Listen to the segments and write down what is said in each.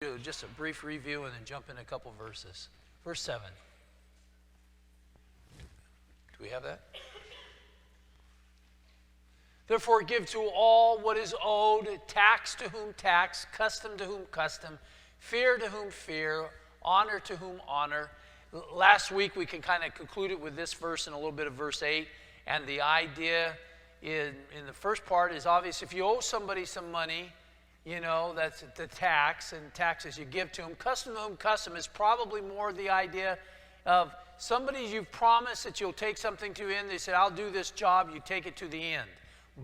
do just a brief review and then jump in a couple verses. Verse 7. Do we have that? Therefore give to all what is owed, tax to whom tax, custom to whom custom, fear to whom fear, honor to whom honor. Last week we can kind of conclude it with this verse and a little bit of verse 8. And the idea in the first part is obvious. If you owe somebody some money, you know, that's the tax, and taxes you give to them. Custom to whom custom is probably more the idea of somebody you've promised that you'll take something to end. They said, I'll do this job, you take it to the end.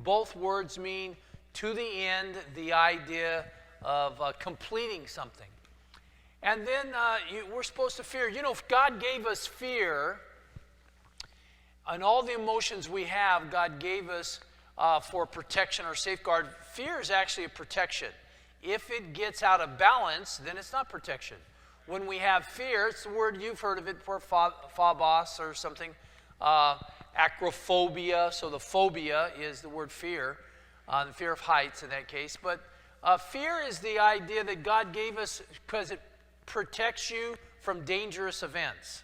Both words mean to the end, the idea of completing something. And then we're supposed to fear. You know, if God gave us fear, and all the emotions we have, God gave us for protection or safeguard. Fear is actually a protection. If it gets out of balance, then it's not protection. When we have fear, it's the word you've heard of it for phobos or something, acrophobia. So the phobia is the word fear, the fear of heights in that case. But fear is the idea that God gave us because it protects you from dangerous events.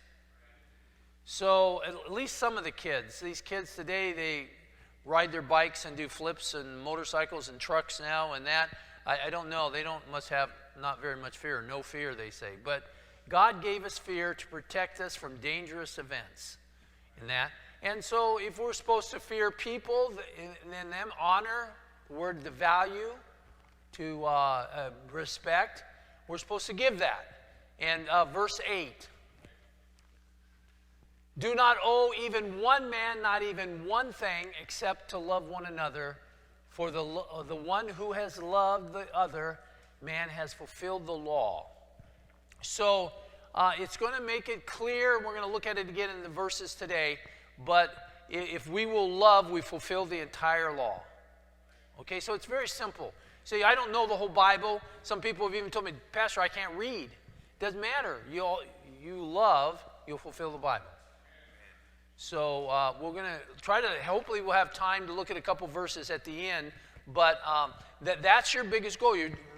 So at least some of the kids, these kids today, they ride their bikes and do flips and motorcycles and trucks now and that. I don't know. They must have not very much fear. No fear, they say. But God gave us fear to protect us from dangerous events in that. And so if we're supposed to fear people, then them honor, the word the value, to respect, we're supposed to give that. And verse 8. Do not owe even one man, not even one thing, except to love one another. For the one who has loved the other man has fulfilled the law. So it's going to make it clear. We're going to look at it again in the verses today. But if we will love, we fulfill the entire law. Okay, so it's very simple. See, I don't know the whole Bible. Some people have even told me, Pastor, I can't read. Doesn't matter. You love, you'll fulfill the Bible. So we're going to try to, hopefully we'll have time to look at a couple verses at the end. But that's your biggest goal.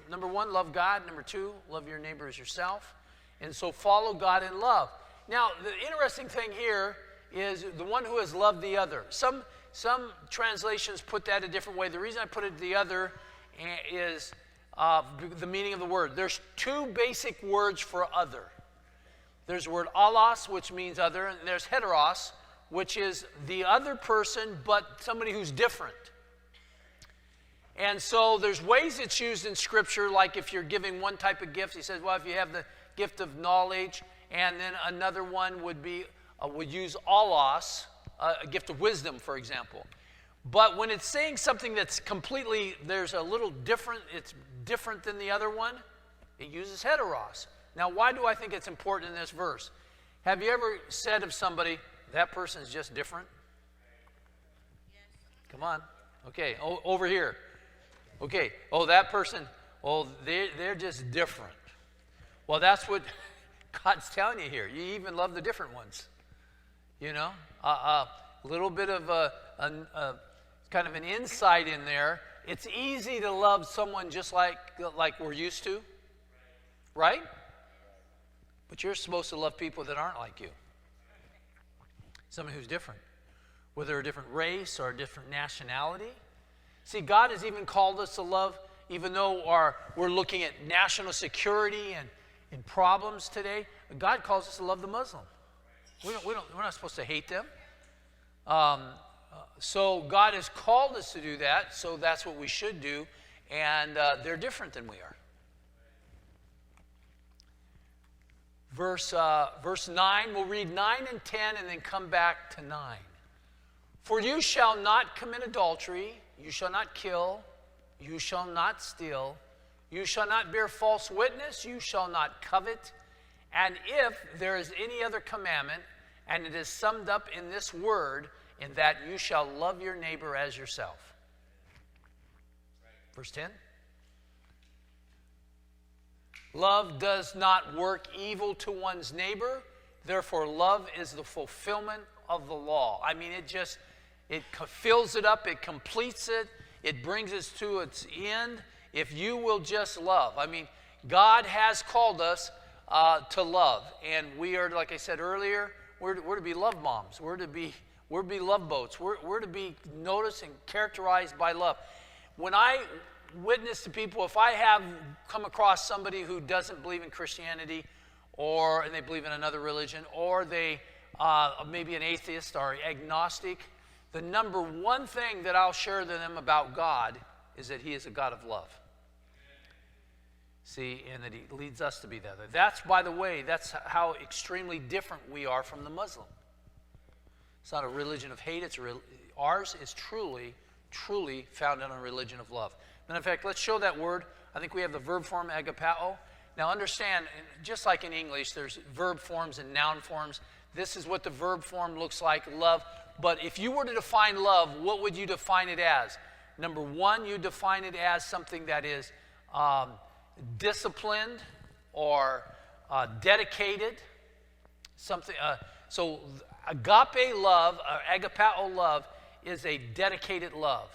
Number one, love God. Number two, love your neighbor as yourself. And so follow God in love. Now, the interesting thing here is the one who has loved the other. Some translations put that a different way. The reason I put it the other is the meaning of the word. There's two basic words for other. There's the word allos, which means other, and there's heteros, which is the other person, but somebody who's different. And so there's ways it's used in Scripture, like if you're giving one type of gift, he says, well, if you have the gift of knowledge, and then another one would use allos, a gift of wisdom, for example. But when it's saying something that's completely, there's a little different, it's different than the other one, it uses heteros. Now, why do I think it's important in this verse? Have you ever said of somebody, that person's just different? Yes. Come on. Okay, over here. Okay, that person, they're just different. Well, that's what God's telling you here. You even love the different ones. You know, a little bit of kind of an insight in there. It's easy to love someone just like we're used to, right? But you're supposed to love people that aren't like you. Someone who's different. Whether a different race or a different nationality. See, God has even called us to love, even though we're looking at national security and problems today. God calls us to love the Muslim. We're not supposed to hate them. So God has called us to do that, so that's what we should do. And they're different than we are. Verse 9, we'll read 9 and 10 and then come back to 9. For you shall not commit adultery, you shall not kill, you shall not steal, you shall not bear false witness, you shall not covet. And if there is any other commandment, and it is summed up in this word, in that you shall love your neighbor as yourself. Verse 10. Love does not work evil to one's neighbor. Therefore, love is the fulfillment of the law. I mean, it fills it up, it completes it, it brings us to its end. If you will just love. I mean, God has called us to love. And we are, like I said earlier, we're to be love moms. We're to be love boats. We're to be noticed and characterized by love. When I witness to people, if I have come across somebody who doesn't believe in Christianity, and they believe in another religion, or they maybe an atheist or agnostic, the number one thing that I'll share to them about God is that He is a God of love. See, and that He leads us to be that. That's, by the way, that's how extremely different we are from the Muslim. It's not a religion of hate. Ours is truly, truly founded on a religion of love. And in fact, let's show that word. I think we have the verb form agapao. Now understand, just like in English, there's verb forms and noun forms. This is what the verb form looks like, love. But if you were to define love, what would you define it as? Number one, you define it as something that is disciplined or dedicated. Something. So agape love, agapao love, is a dedicated love.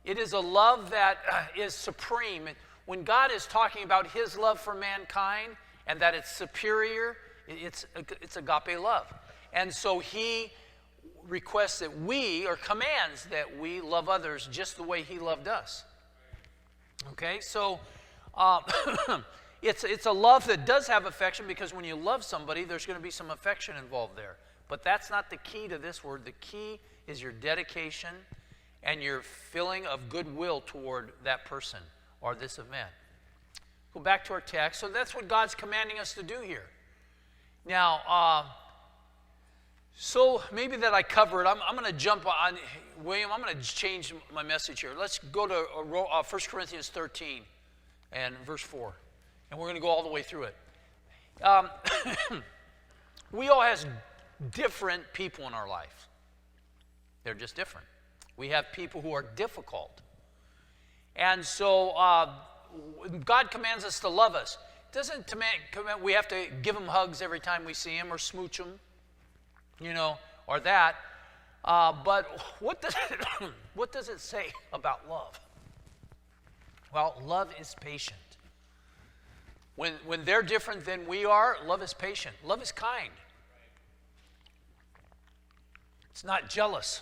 It is a love that is supreme. When God is talking about His love for mankind and that it's superior, it's agape love. And so He requests that we, or commands that we love others just the way He loved us. Okay, so it's a love that does have affection, because when you love somebody, there's going to be some affection involved there. But that's not the key to this word. The key is your dedication and your feeling of goodwill toward that person or this event. Go back to our text. So that's what God's commanding us to do here. Now, so maybe that I covered. I'm going to jump on, William, I'm going to change my message here. Let's go to 1 Corinthians 13 and verse 4. And we're going to go all the way through it. We all have different people in our life. They're just different. We have people who are difficult. And so God commands us to love us. It doesn't command we have to give them hugs every time we see them or smooch them, or that. But what does it say about love? Well, love is patient. When they're different than we are, love is patient. Love is kind. It's not jealous.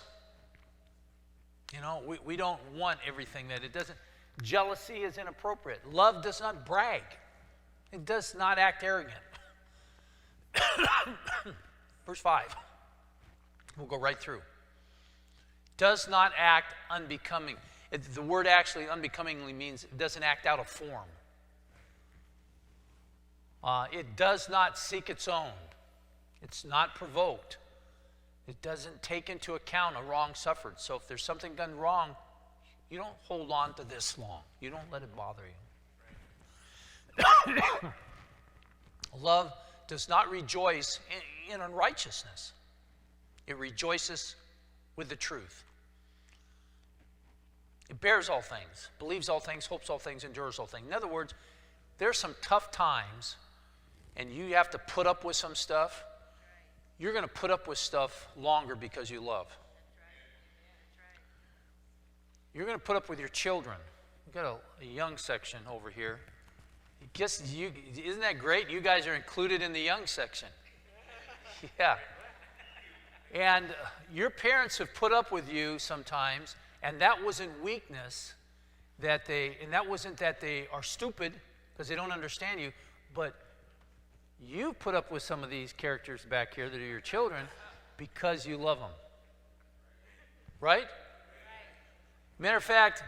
We don't want everything that it doesn't. Jealousy is inappropriate. Love does not brag. It does not act arrogant. Verse 5. We'll go right through. Does not act unbecoming. The word actually unbecomingly means it doesn't act out of form. It does not seek its own. It's not provoked. It doesn't take into account a wrong suffered. So if there's something done wrong, you don't hold on to this long. You don't let it bother you. Love does not rejoice in unrighteousness. It rejoices with the truth. It bears all things, believes all things, hopes all things, endures all things. In other words, there's some tough times, and you have to put up with some stuff. You're going to put up with stuff longer because you love. You're going to put up with your children. We've got a young section over here. Isn't that great? You guys are included in the young section. Yeah. And your parents have put up with you sometimes, and that wasn't weakness, and that wasn't that they are stupid because they don't understand you, but you put up with some of these characters back here that are your children because you love them. Right? Matter of fact,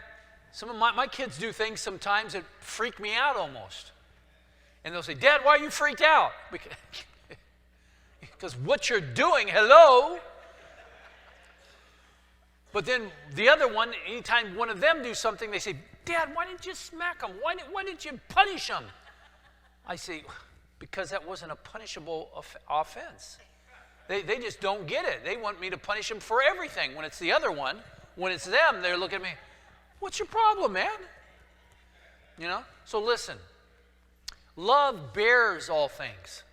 some of my kids do things sometimes that freak me out almost. And they'll say, Dad, why are you freaked out? Because what you're doing, hello. But then the other one, anytime one of them do something, they say, Dad, why didn't you smack them? Why didn't you punish them? I say, because that wasn't a punishable offense. They just don't get it. They want me to punish them for everything. When it's the other one, when it's them, they're looking at me, what's your problem, man? So listen, love bears all things.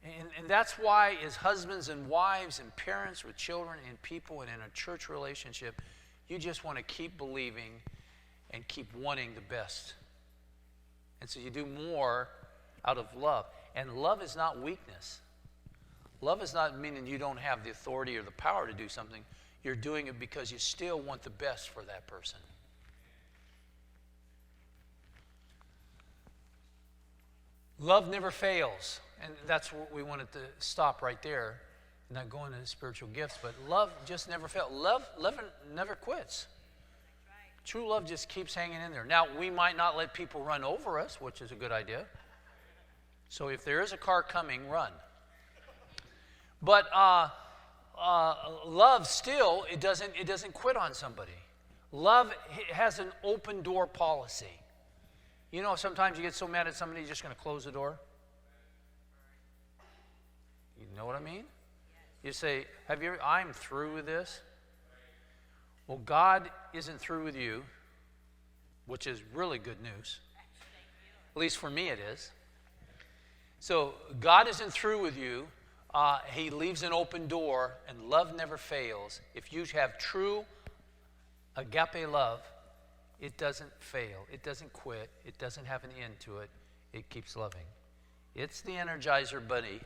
And that's why as husbands and wives and parents with children and people and in a church relationship, you just want to keep believing and keep wanting the best And so you do more out of love. And love is not weakness. Love is not meaning you don't have the authority or the power to do something. You're doing it because you still want the best for that person. Love never fails. And that's what we wanted to stop right there. Not going into spiritual gifts, but love just never fails. Love never quits. True love just keeps hanging in there. Now, we might not let people run over us, which is a good idea. So if there is a car coming, run. But love still, it doesn't quit on somebody. Love has an open door policy. You know, sometimes you get so mad at somebody, you're just going to close the door. You know what I mean? You say, I'm through with this. Well, God isn't through with you, which is really good news. At least for me it is. So God isn't through with you. He leaves an open door, and love never fails. If you have true agape love, it doesn't fail. It doesn't quit. It doesn't have an end to it. It keeps loving. It's the Energizer Bunny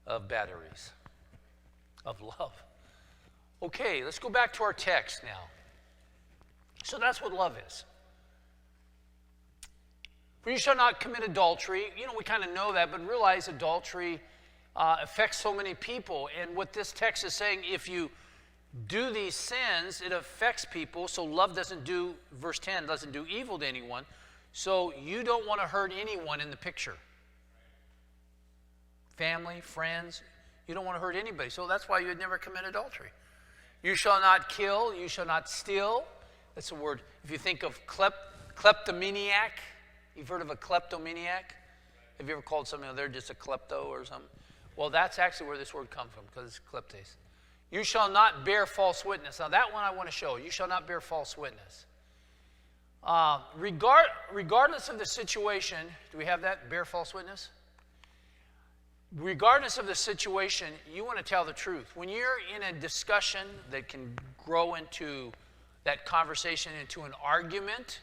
of batteries, of love. Okay, let's go back to our text now. So that's what love is. For you shall not commit adultery. You know, we kind of know that, but realize adultery affects so many people. And what this text is saying, if you do these sins, it affects people. So love doesn't do, verse 10, doesn't do evil to anyone. So you don't want to hurt anyone in the picture. Family, friends, you don't want to hurt anybody. So that's why you would never commit adultery. You shall not kill, you shall not steal. That's a word. If you think of kleptomaniac, you've heard of a kleptomaniac? Have you ever called somebody, they're just a klepto or something? Well, that's actually where this word comes from, because it's kleptes. You shall not bear false witness. Now, that one I want to show. You shall not bear false witness. Regardless of the situation, do we have that? Bear false witness? Regardless of the situation, you want to tell the truth. When you're in a discussion that can grow into that conversation into an argument,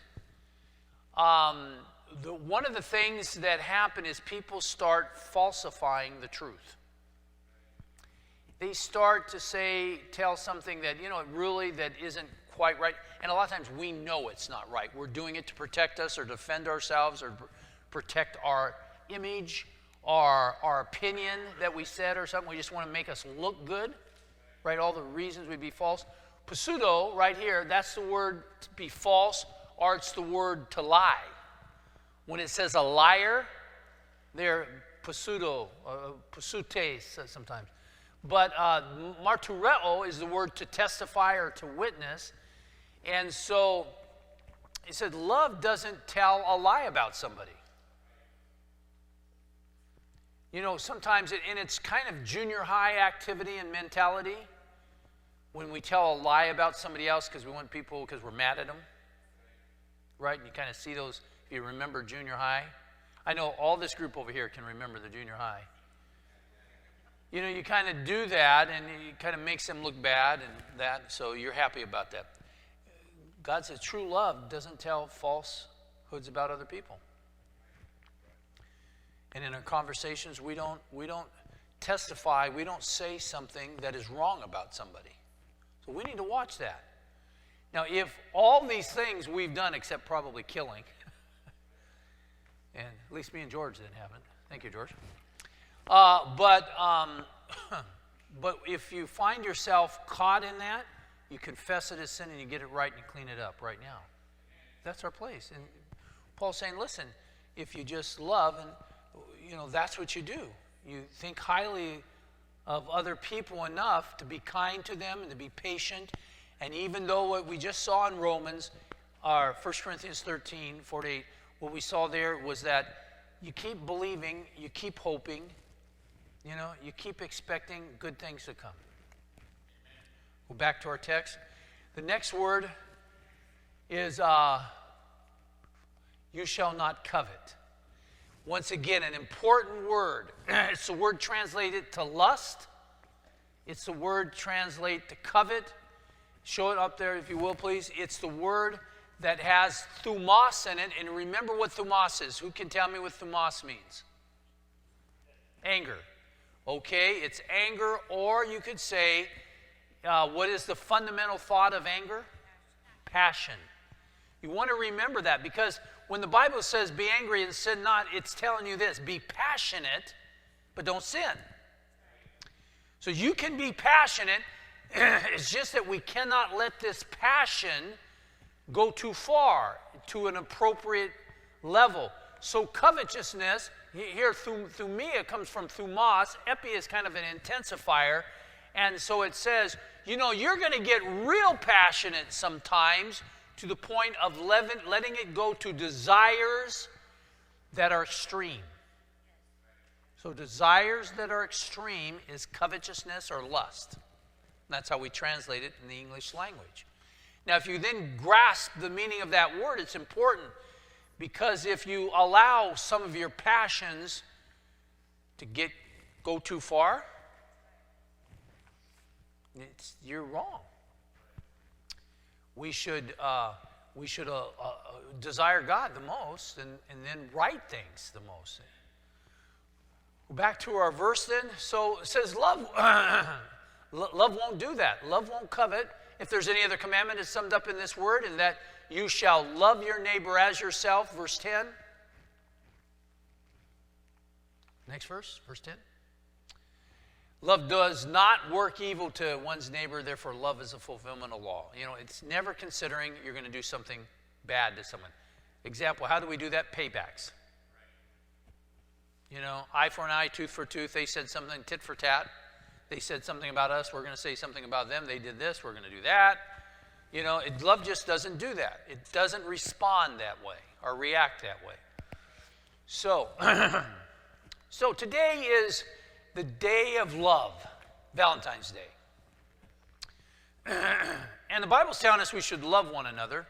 one of the things that happen is people start falsifying the truth. They start to tell something that, really that isn't quite right. And a lot of times we know it's not right. We're doing it to protect us or defend ourselves or protect our image, our opinion that we said or something. We just want to make us look good, right? All the reasons we'd be false. Pseudo, right here, that's the word to be false, or it's the word to lie. When it says a liar, they're pseudo, pseutes sometimes. But martureo is the word to testify or to witness. And so he said love doesn't tell a lie about somebody. Sometimes it's kind of junior high activity and mentality when we tell a lie about somebody else because we're mad at them. Right? And you kind of see those, if you remember junior high. I know all this group over here can remember the junior high. You kind of do that, and it kind of makes them look bad, and that, so you're happy about that. God says true love doesn't tell falsehoods about other people. And in our conversations, we don't testify, we don't say something that is wrong about somebody. So we need to watch that. Now, if all these things we've done except probably killing, and at least me and George didn't have it. Thank you, George. But if you find yourself caught in that, you confess it as sin and you get it right and you clean it up right now. That's our place. And Paul's saying, listen, if you just love, and that's what you do. You think highly of other people enough to be kind to them and to be patient. And even though what we just saw in Romans, 1 Corinthians 13, 48, what we saw there was that you keep believing, you keep hoping, you keep expecting good things to come. Go back to our text. The next word is you shall not covet. Once again, an important word. It's the word translated to lust. It's the word translated to covet. Show it up there if you will, please. It's the word that has thumos in it. And remember what thumos is. Who can tell me what thumos means? Anger. Okay, it's anger, or you could say, what is the fundamental thought of anger? Passion. You want to remember that, because when the Bible says be angry and sin not, it's telling you this: be passionate, but don't sin. So you can be passionate. It's just that we cannot let this passion go too far, to an appropriate level. So covetousness, here thumia comes from thumos. Epi is kind of an intensifier. And so it says, you know, you're going to get real passionate sometimes, to the point of letting it go to desires that are extreme. So desires that are extreme is covetousness or lust. That's how we translate it in the English language. Now, if you then grasp the meaning of that word, it's important, because if you allow some of your passions to go too far, you're wrong. We should desire God the most, and then right things the most. Back to our verse then. So it says love. Love won't do that. Love won't covet. If there's any other commandment, it's summed up in this word, and that you shall love your neighbor as yourself. Verse 10. Next verse, verse 10. Love does not work evil to one's neighbor, therefore love is a fulfillment of law. You know, it's never considering you're going to do something bad to someone. Example, how do we do that? Paybacks. You know, eye for an eye, tooth for tooth. They said something, tit for tat. They said something about us, we're going to say something about them. They did this, we're going to do that. You know, love just doesn't do that. It doesn't respond that way or react that way. So, so today is the day of love, Valentine's Day. And the Bible's telling us we should love one another.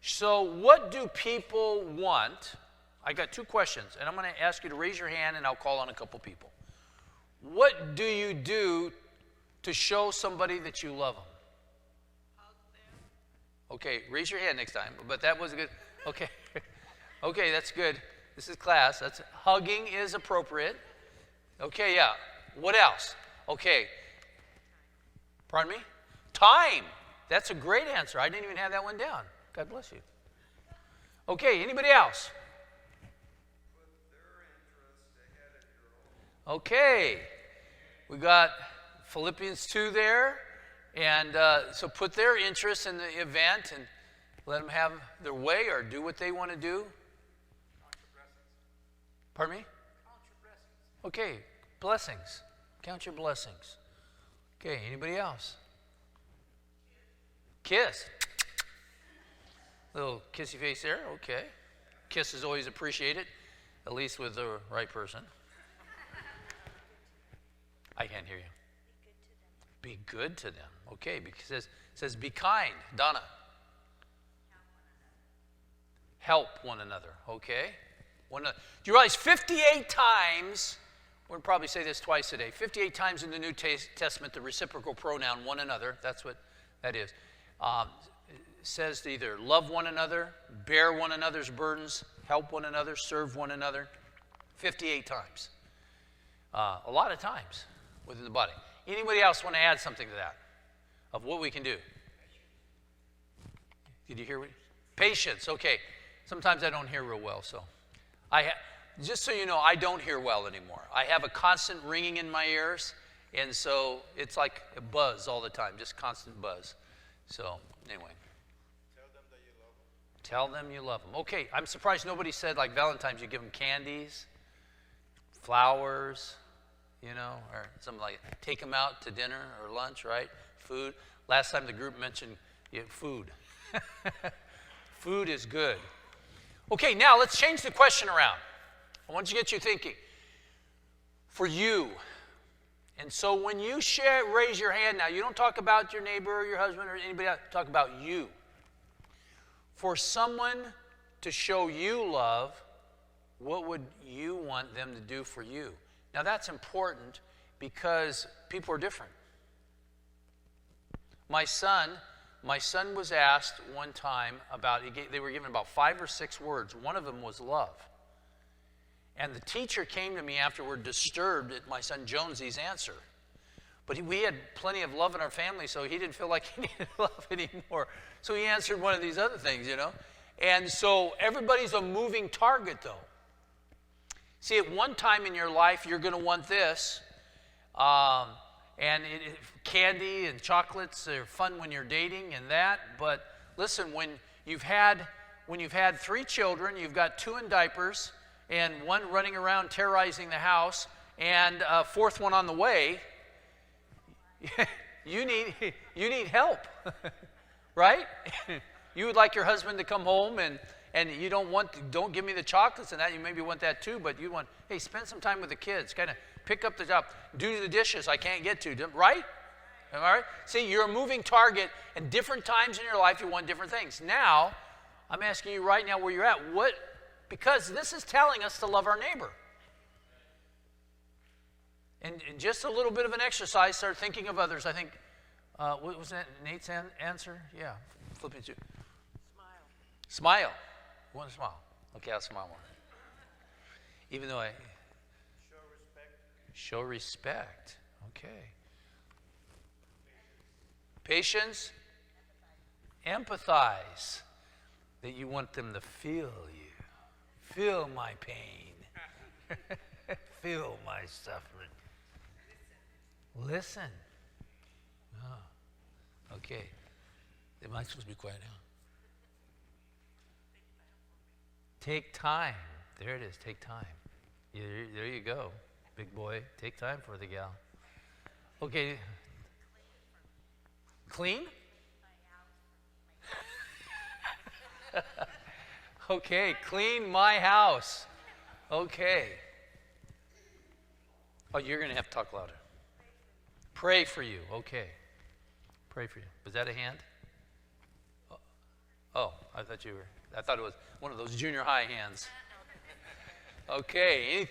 So what do people want? I got two questions, and I'm going to ask you to raise your hand, and I'll call on a couple people. What do you do to show somebody that you love them? Hug them. Okay, raise your hand next time, but that was good. Okay. Okay, that's good. This is class. Hugging is appropriate. Okay, yeah. What else? Okay. Pardon me? Time. That's a great answer. I didn't even have that one down. God bless you. Okay, anybody else? Put their interest ahead of your own. Okay. We got Philippians 2 there. And so put their interest in the event and let them have their way or do what they want to do. Pardon me? Okay, blessings. Count your blessings. Okay, anybody else? Kiss. Little kissy face there, okay. Kiss is always appreciated, at least with the right person. I can't hear you. Be good to them. Okay, because it says be kind. Donna. Help one another, okay? Do you realize 58 times, we're going to probably say this twice a day, 58 times in the New Testament, the reciprocal pronoun one another, that's what that is, says to either love one another, bear one another's burdens, help one another, serve one another. 58 times. A lot of times within the body. Anybody else want to add something to that? Of what we can do? Did you hear what? Patience, okay. Sometimes I don't hear real well, so. Just so you know, I don't hear well anymore. I have a constant ringing in my ears, and so it's like a buzz all the time, just constant buzz. So, anyway. Tell them that you love them. Tell them you love them. Okay, I'm surprised nobody said, like Valentine's, you give them candies, flowers, you know, or something like that. Take them out to dinner or lunch, right? Food. Last time the group mentioned food. Food is good. Okay, now let's change the question around. I want to get you thinking. For you. And so when you raise your hand now, you don't talk about your neighbor or your husband or anybody else. Talk about you. For someone to show you love, what would you want them to do for you? Now that's important because people are different. My son my son was asked one time about, they were given about 5 or 6 words. One of them was love. And the teacher came to me afterward disturbed at my son Jonesy's answer. But we had plenty of love in our family, so he didn't feel like he needed love anymore. So he answered one of these other things, you know. And so everybody's a moving target, though. See, at one time in your life, you're going to want this. Candy and chocolates are fun when you're dating and that. But listen, when you've had 3 children, you've got 2 in diapers, and 1 running around terrorizing the house, and a 4th one on the way, you need help, right? You would like your husband to come home and you don't give me the chocolates and that. You maybe want that too, but you want, hey, spend some time with the kids, kind of pick up the job, do the dishes I can't get to, right? Am I right? See, you're a moving target, and different times in your life you want different things. Now, I'm asking you right now where you're at. Because this is telling us to love our neighbor. And just a little bit of an exercise, start thinking of others. I think, what was that Nate's answer? Yeah, flipping through. Smile. You want to smile? Okay, I'll smile more. Even though Show respect. Okay. Patience. Empathize. That you want them to feel you. Feel my pain. Feel my suffering. Listen. Oh, okay. Am I supposed to be quiet now? Take time. There it is. Take time. There you go, big boy. Take time for the gal. Okay. Clean? Okay. Clean my house. Okay. Oh, you're going to have to talk louder. Pray for you. Okay. Pray for you. Was that a hand? Oh, I thought it was one of those junior high hands. Okay.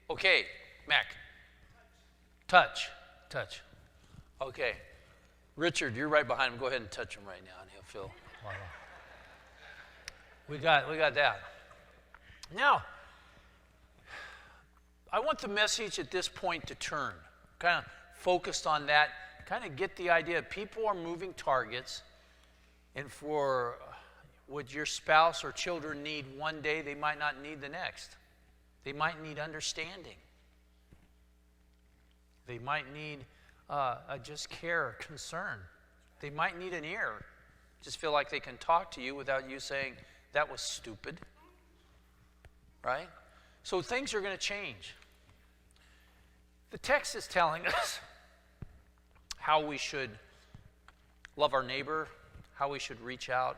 Okay, Mac. Touch. Okay. Richard, you're right behind him. Go ahead and touch him right now, and he'll feel. We got that. Now, I want the message at this point to turn, kind of focused on that, kind of get the idea. People are moving targets, and for what your spouse or children need one day, they might not need the next. They might need understanding. They might need just care, concern. They might need an ear. Just feel like they can talk to you without you saying, that was stupid. Right? So things are going to change. The text is telling us how we should love our neighbor, how we should reach out,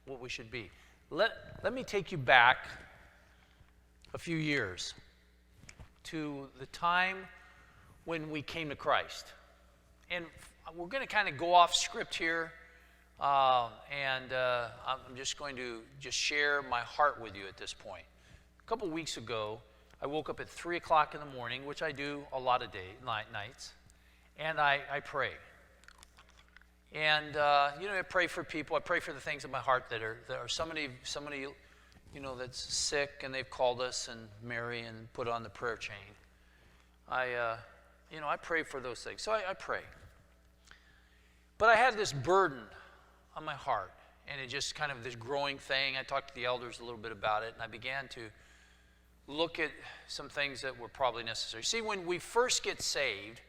what we should be. Let me take you back a few years to the time when we came to Christ. And we're going to kind of go off script here, and I'm just going to share my heart with you at this point. A couple weeks ago, I woke up at 3 o'clock in the morning, which I do a lot of nights, and I pray. And, I pray for people. I pray for the things in my heart that are somebody, that's sick, and they've called us, and Mary, and put on the prayer chain. I pray for those things. So I pray. But I had this burden on my heart, and it just kind of this growing thing. I talked to the elders a little bit about it, and I began to look at some things that were probably necessary. See, when we first get saved,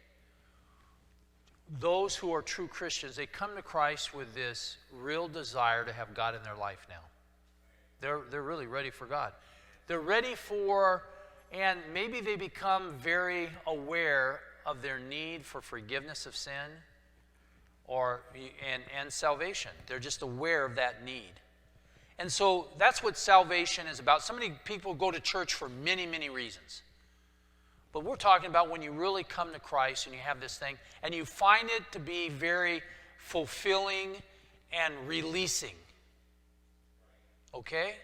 those who are true Christians, they come to Christ with this real desire to have God in their life now. They're really ready for God. They're ready for, and maybe they become very aware of their need for forgiveness of sin and salvation. They're just aware of that need. And so that's what salvation is about. So many people go to church for many, many reasons. But we're talking about when you really come to Christ and you have this thing and you find it to be very fulfilling and releasing. Okay?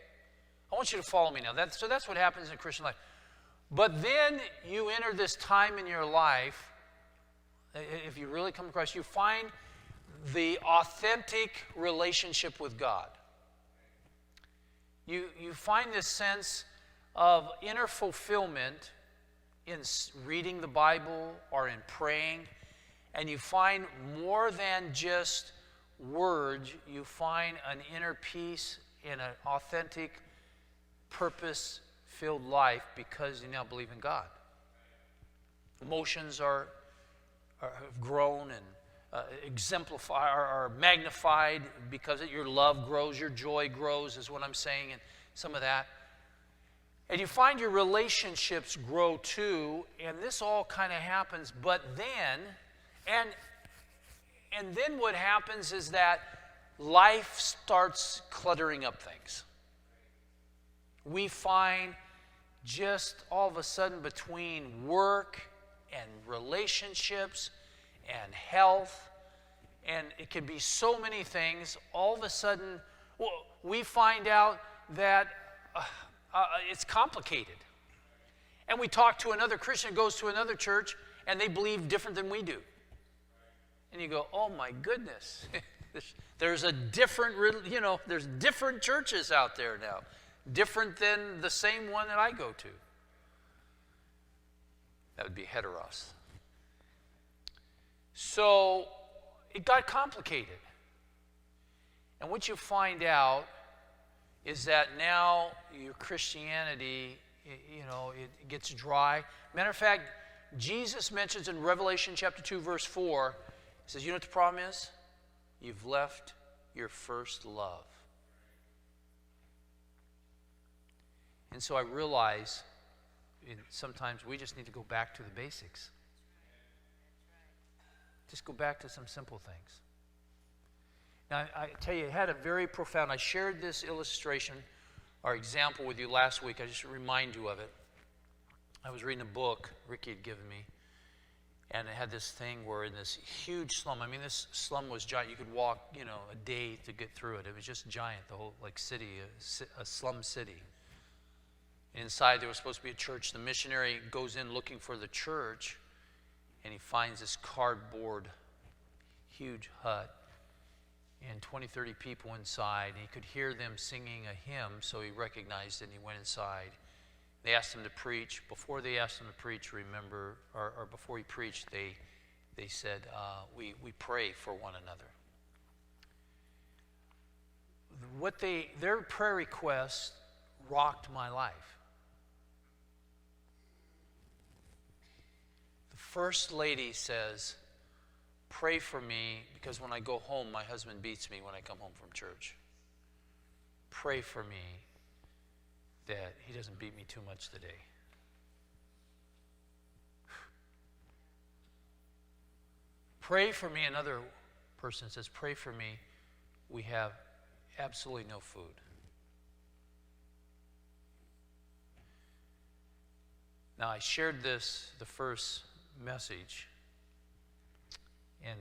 I want you to follow me now. So that's what happens in Christian life. But then you enter this time in your life, if you really come to Christ, you find the authentic relationship with God. You find this sense of inner fulfillment in reading the Bible or in praying, and you find more than just words, you find an inner peace in an authentic, purpose-filled life because you now believe in God. Emotions have grown and exemplify are magnified because your love grows, your joy grows, is what I'm saying, and some of that. And you find your relationships grow too, and this all kind of happens. But then, and then what happens is that life starts cluttering up things. We find just all of a sudden between work and relationships and health, and it can be so many things, all of a sudden we find out that it's complicated. And we talk to another Christian who goes to another church, and they believe different than we do. And you go, oh my goodness, there's a different, there's different churches out there now, different than the same one that I go to. That would be heteros. So it got complicated. And what you find out is that now your Christianity, it gets dry. Matter of fact, Jesus mentions in Revelation chapter 2, verse 4, he says, you know what the problem is? You've left your first love. And so I realize sometimes we just need to go back to the basics. Just go back to some simple things. Now, I tell you, it had a very profound, I shared this illustration or example with you last week. I just remind you of it. I was reading a book Ricky had given me, and it had this thing where in this huge slum, this slum was giant. You could walk, a day to get through it. It was just giant, the whole city, a slum city. Inside there was supposed to be a church. The missionary goes in looking for the church, and he finds this cardboard, huge hut, and 20, 30 people inside. And he could hear them singing a hymn, so he recognized it, and he went inside. They asked him to preach. Before they asked him to preach, remember, or before he preached, they said, we pray for one another. Their prayer request rocked my life. The first lady says, pray for me because when I go home, my husband beats me when I come home from church. Pray for me that he doesn't beat me too much today. Pray for me, another person says, pray for me, we have absolutely no food. Now, I shared this, the first message, and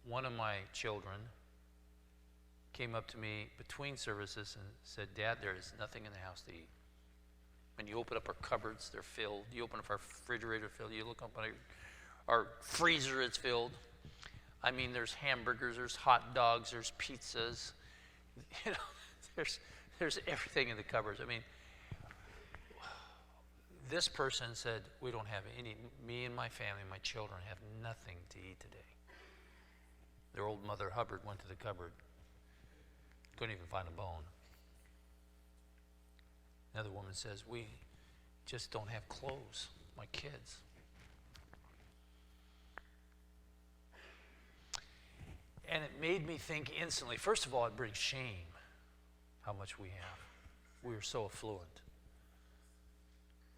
one of my children came up to me between services and said, Dad, there is nothing in the house to eat. When you open up our cupboards, they're filled. You open up our refrigerator, filled. You look up at our freezer, it's filled. There's hamburgers, there's hot dogs, there's pizzas. There's everything in the cupboards. This person said, we don't have any, me and my family, my children have nothing to eat today. Their old mother Hubbard went to the cupboard. Couldn't even find a bone. Another woman says, we just don't have clothes, my kids. And it made me think instantly, first of all, it brings shame how much we have. We are so affluent.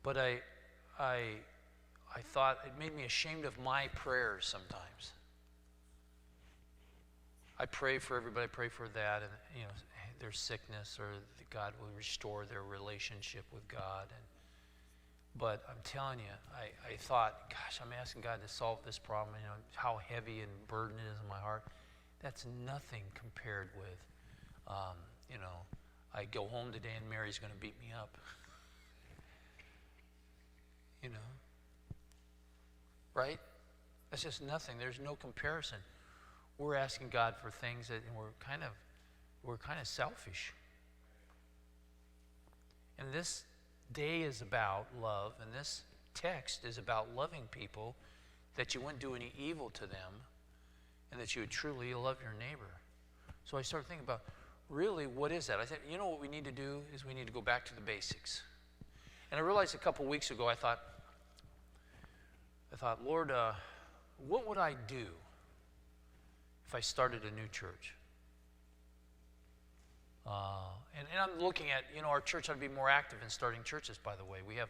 But I thought it made me ashamed of my prayers sometimes. I pray for everybody, I pray for that, and their sickness, or that God will restore their relationship with God. But I'm telling you, I thought, gosh, I'm asking God to solve this problem, how heavy and burden it is in my heart. That's nothing compared with, I go home today and Mary's going to beat me up. Right? That's just nothing. There's no comparison. we're asking God for things that and we're kind of selfish. And this day is about love, and this text is about loving people, that you wouldn't do any evil to them, and that you would truly love your neighbor. So I started thinking about, really, what is that? I said, you know what we need to do is we need to go back to the basics. And I realized a couple weeks ago, I thought, Lord, what would I do if I started a new church? And I'm looking at, our church ought to be more active in starting churches, by the way. We have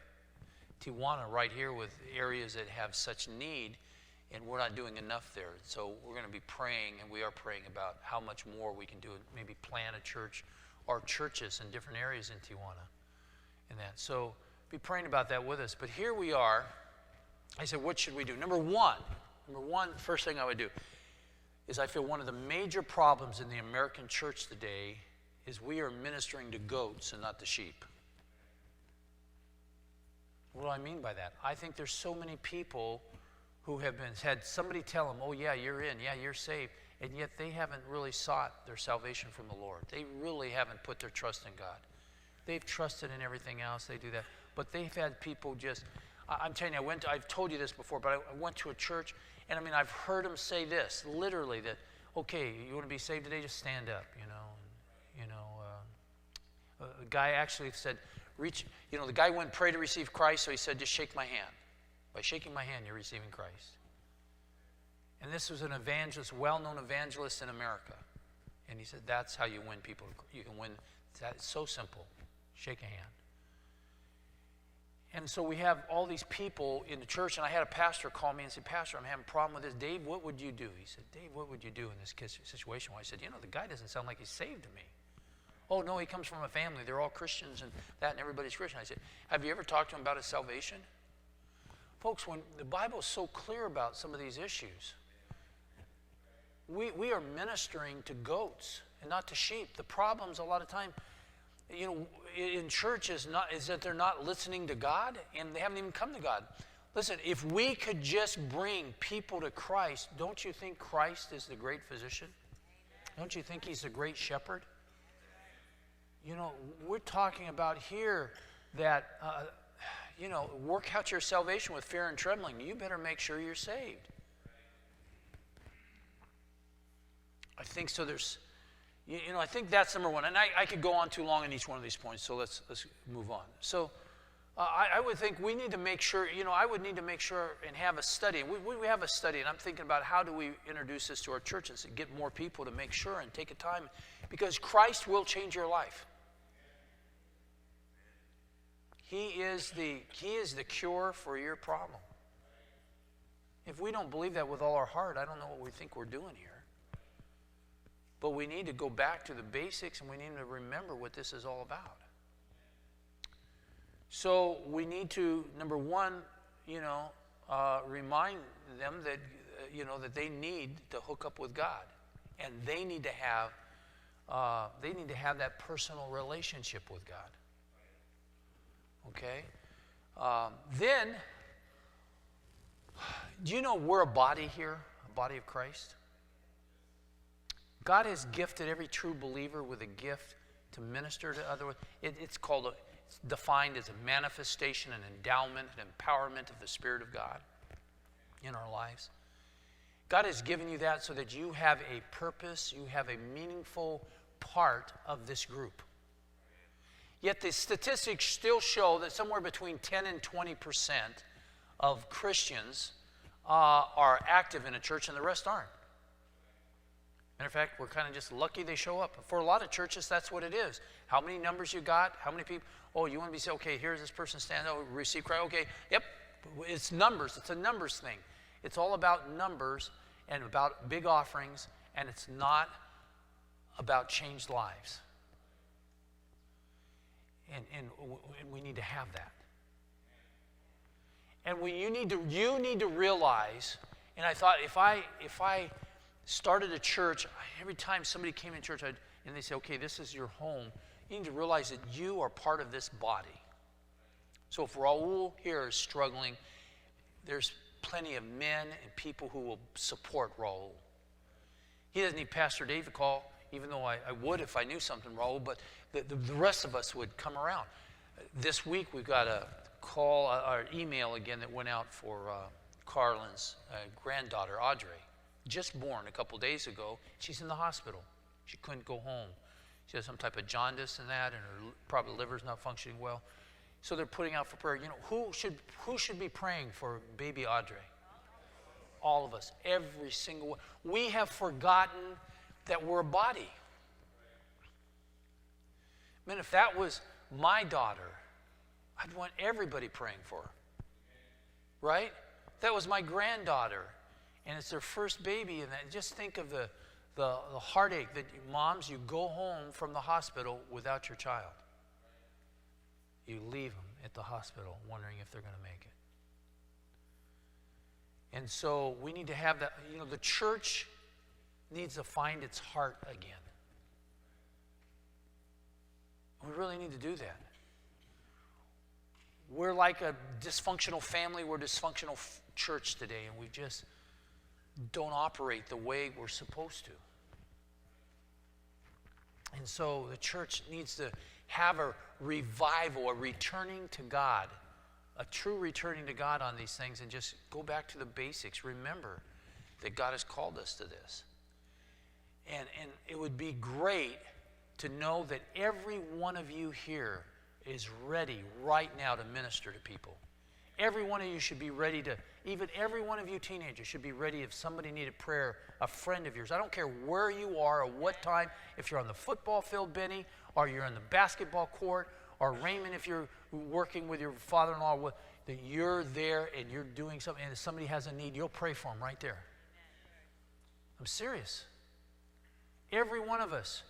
Tijuana right here with areas that have such need, and we're not doing enough there. So we're going to be praying, and we are praying about how much more we can do, maybe plant a church or churches in different areas in Tijuana and that. So be praying about that with us. But here we are. I said, what should we do? Number one, first thing I would do is I feel one of the major problems in the American church today is we are ministering to goats and not to sheep. What do I mean by that? I think there's so many people who have had somebody tell them, oh yeah, you're in, yeah, you're saved, and yet they haven't really sought their salvation from the Lord. They really haven't put their trust in God. They've trusted in everything else, they do that. But they've had people just, I'm telling you, I've told you this before, but I went to a church, and I've heard them say this, literally, that, okay, you want to be saved today, just stand up, a guy actually said, the guy went and prayed to receive Christ, so he said, just shake my hand. By shaking my hand, you're receiving Christ. And this was an evangelist, well-known evangelist in America. And he said, that's how you win people. You can win. It's so simple. Shake a hand. And so we have all these people in the church, and I had a pastor call me and say, Pastor, I'm having a problem with this. Dave, what would you do? He said, Dave, what would you do in this situation? Well, I said, the guy doesn't sound like he's saved to me. Oh, no, he comes from a family. They're all Christians and that, and everybody's Christian. I said, have you ever talked to him about his salvation? Folks, when the Bible is so clear about some of these issues, we are ministering to goats and not to sheep. The problems a lot of time, in church is that they're not listening to God, and they haven't even come to God. Listen, if we could just bring people to Christ, don't you think Christ is the great physician? Don't you think he's the great shepherd? We're talking about here that, work out your salvation with fear and trembling. You better make sure you're saved. I think so. I think that's number one. And I could go on too long on each one of these points, so let's move on. So I would think we need to make sure, I would need to make sure and have a study. We have a study, and I'm thinking about how do we introduce this to our churches and get more people to make sure and take a time, because Christ will change your life. He is the cure for your problem. If we don't believe that with all our heart, I don't know what we think we're doing here. But we need to go back to the basics, and we need to remember what this is all about. So we need to, number one, remind them that, that they need to hook up with God, and they need to have that personal relationship with God. Okay? Then, do you know we're a body here, a body of Christ? God has gifted every true believer with a gift to minister to others. It's defined as a manifestation, an endowment, an empowerment of the Spirit of God in our lives. God has given you that so that you have a purpose, you have a meaningful part of this group. Yet the statistics still show that somewhere between 10 and 20% of Christians are active in a church and the rest aren't. Matter of fact, we're kind of just lucky they show up. For a lot of churches, that's what it is. How many numbers you got? How many people? Oh, you want to be say, okay, here's this person stand up, receive Christ. Okay, yep, it's numbers. It's a numbers thing. It's all about numbers and about big offerings, and it's not about changed lives. And we need to have that. And you need to realize, and I thought if I started a church, every time somebody came in church and they say, okay, this is your home, you need to realize that you are part of this body. So if Raul here is struggling, there's plenty of men and people who will support Raul. He doesn't need Pastor Dave to call, even though I would if I knew something, Raul, but the rest of us would come around. This week we've got a call, or email again that went out for Carlin's granddaughter, Audrey, just born a couple days ago. She's in the hospital. She couldn't go home. She has some type of jaundice and that, and her probably liver's not functioning well. So they're putting out for prayer. You know, who should be praying for baby Audrey? All of us, every single one. We have forgotten that we're a body. Man, if that was my daughter, I'd want everybody praying for her. Right? That was my granddaughter, and it's their first baby, and just think of the heartache that moms, you go home from the hospital without your child. You leave them at the hospital wondering if they're going to make it. And so we need to have that. You know, the church needs to find its heart again. We really need to do that. We're like a dysfunctional family. We're a dysfunctional church today, and we just don't operate the way we're supposed to. And so the church needs to have a revival, a returning to God, a true returning to God on these things, and just go back to the basics. Remember that God has called us to this. And it would be great to know that every one of you here is ready right now to minister to people. Every one of you should be ready to, even every one of you teenagers should be ready if somebody needed prayer, a friend of yours. I don't care where you are or what time, if you're on the football field, Benny, or you're in the basketball court, or Raymond, if you're working with your father-in-law, that you're there and you're doing something, and if somebody has a need, you'll pray for them right there. I'm serious. Every one of us.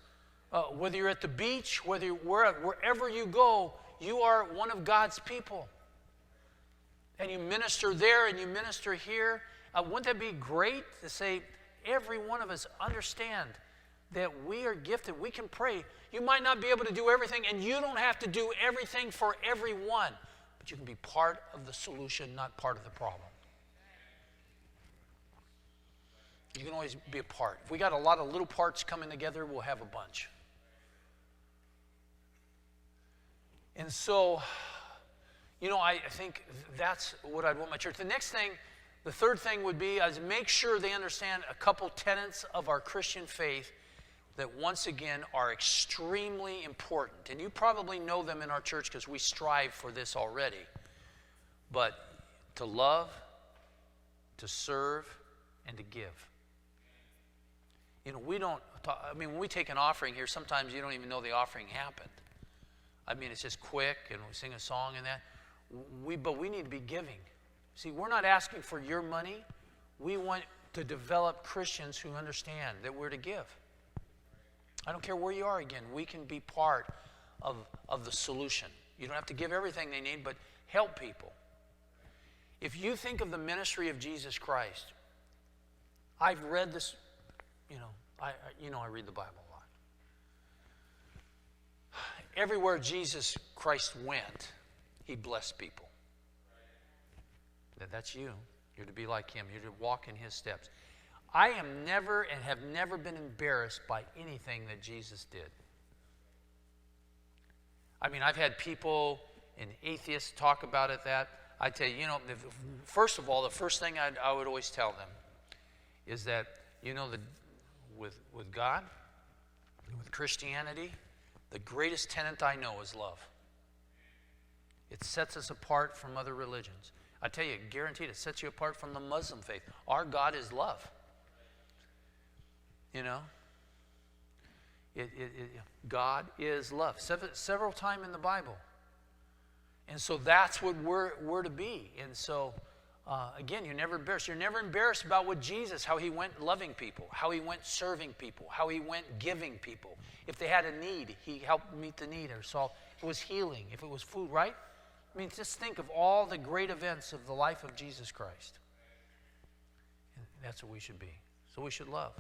Whether you're at the beach, wherever you go, you are one of God's people. And you minister there and you minister here. Wouldn't that be great to say, every one of us understand that we are gifted. We can pray. You might not be able to do everything, and you don't have to do everything for everyone. But you can be part of the solution, not part of the problem. You can always be a part. If we got a lot of little parts coming together, we'll have a bunch. And so, you know, I think that's what I'd want my church. The third thing would be is make sure they understand a couple tenets of our Christian faith that once again are extremely important. And you probably know them in our church because we strive for this already. But to love, to serve, and to give. You know, when we take an offering here, sometimes you don't even know the offering happened. I mean, it's just quick, and we sing a song and that. But we need to be giving. See, we're not asking for your money. We want to develop Christians who understand that we're to give. I don't care where you are again. We can be part of the solution. You don't have to give everything they need, but help people. If you think of the ministry of Jesus Christ, I've read this, I read the Bible a lot. Everywhere Jesus Christ went, he blessed people. That's you. You're to be like him. You're to walk in his steps. I am never and have never been embarrassed by anything that Jesus did. I mean, I've had people and atheists talk about it that. I tell you, first of all, the first thing I would always tell them is that, with God, with Christianity, the greatest tenet I know is love. It sets us apart from other religions. I tell you, guaranteed, it sets you apart from the Muslim faith. Our God is love. God is love. Several times in the Bible. And so that's what we're to be. And so, again, you're never embarrassed. You're never embarrassed about what Jesus, how he went loving people, how he went serving people, how he went giving people. If they had a need, he helped meet the need or solve. If it was healing, if it was food, right? I mean, just think of all the great events of the life of Jesus Christ. And that's what we should be. So we should love.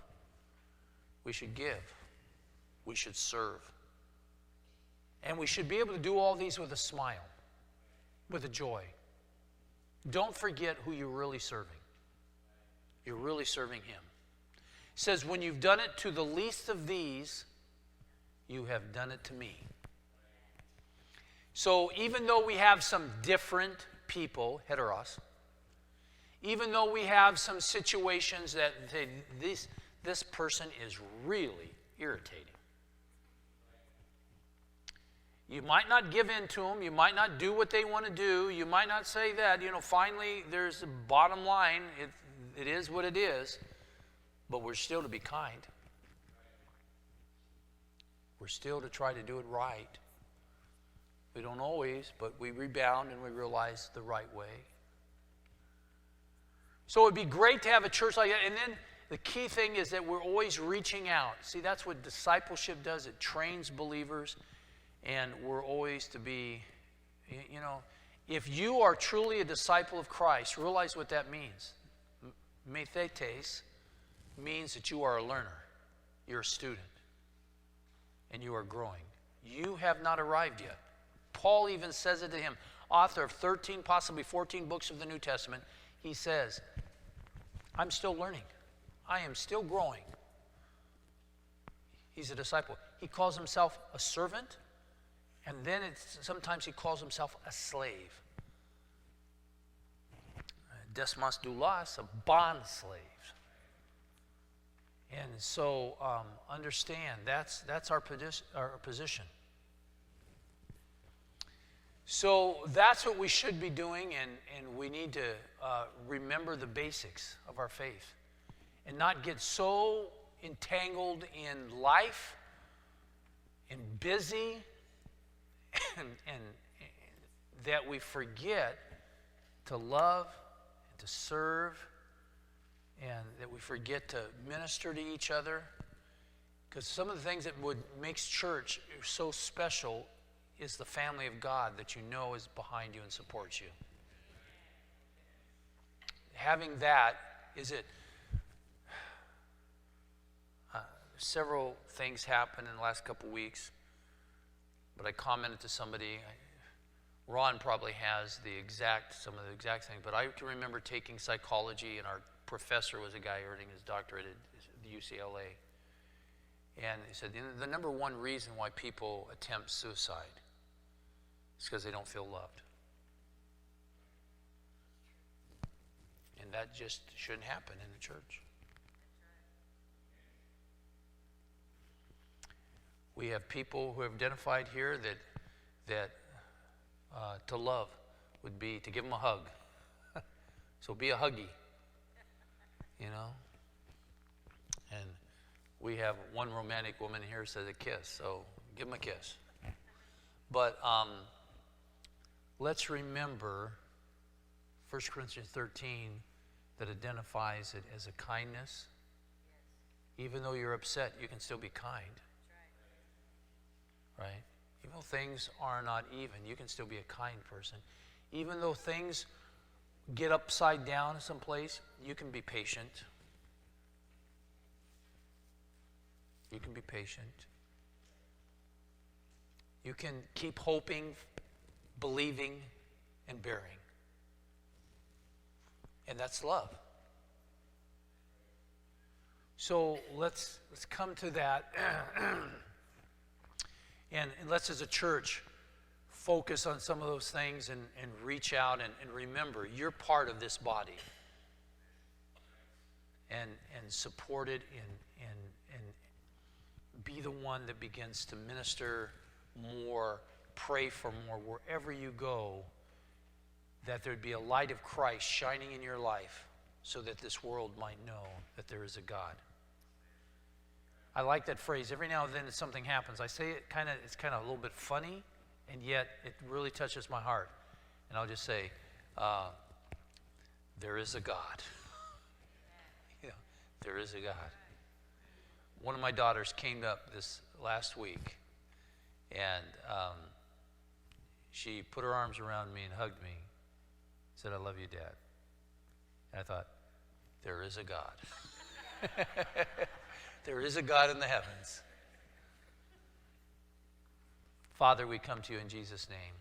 We should give. We should serve. And we should be able to do all these with a smile, with a joy. Don't forget who you're really serving. You're really serving him. says, when you've done it to the least of these, you have done it to me. So even though we have some different people, heteros, even though we have some situations that this person is really irritating, you might not give in to them. You might not do what they want to do. You might not say that. Finally, there's a bottom line. It is what it is. But we're still to be kind. We're still to try to do it right. We don't always, but we rebound and we realize the right way. So it would be great to have a church like that. And then the key thing is that we're always reaching out. See, that's what discipleship does. It trains believers. And we're always to be, if you are truly a disciple of Christ, realize what that means. Methetes means that you are a learner. You're a student. And you are growing. You have not arrived yet. Paul even says it to him, author of 13, possibly 14 books of the New Testament. He says, I'm still learning. I am still growing. He's a disciple. He calls himself a servant. And then sometimes he calls himself a slave. Desmos doulos, a bond slave. And so understand, that's our position. So that's what we should be doing, and we need to remember the basics of our faith and not get so entangled in life and busy and that we forget to love and to serve, and that we forget to minister to each other. Because some of the things that makes church so special is the family of God that you know is behind you and supports you. Having that is it. Several things happened in the last couple weeks. But I commented to somebody, Ron probably has some of the exact things, but I can remember taking psychology, and our professor was a guy earning his doctorate at the UCLA. And he said, the number one reason why people attempt suicide is because they don't feel loved. And that just shouldn't happen in the church. We have people who have identified here that to love would be to give them a hug. So be a huggy, And we have one romantic woman here who says a kiss, so give them a kiss. But let's remember 1 Corinthians 13 that identifies it as a kindness. Even though you're upset, you can still be kind. Right? Even though things are not even, you can still be a kind person. Even though things get upside down someplace, you can be patient. You can be patient. You can keep hoping, believing, and bearing. And that's love. So let's come to that. And let's, as a church, focus on some of those things and reach out and remember, you're part of this body. And support it and be the one that begins to minister more, pray for more, wherever you go, that there'd be a light of Christ shining in your life so that this world might know that there is a God. I like that phrase. Every now and then something happens. I say it it's kind of a little bit funny, and yet it really touches my heart. And I'll just say, there is a God. There is a God. One of my daughters came up this last week, and she put her arms around me and hugged me. Said, I love you, Dad. And I thought, there is a God. There is a God in the heavens. Father, we come to you in Jesus' name.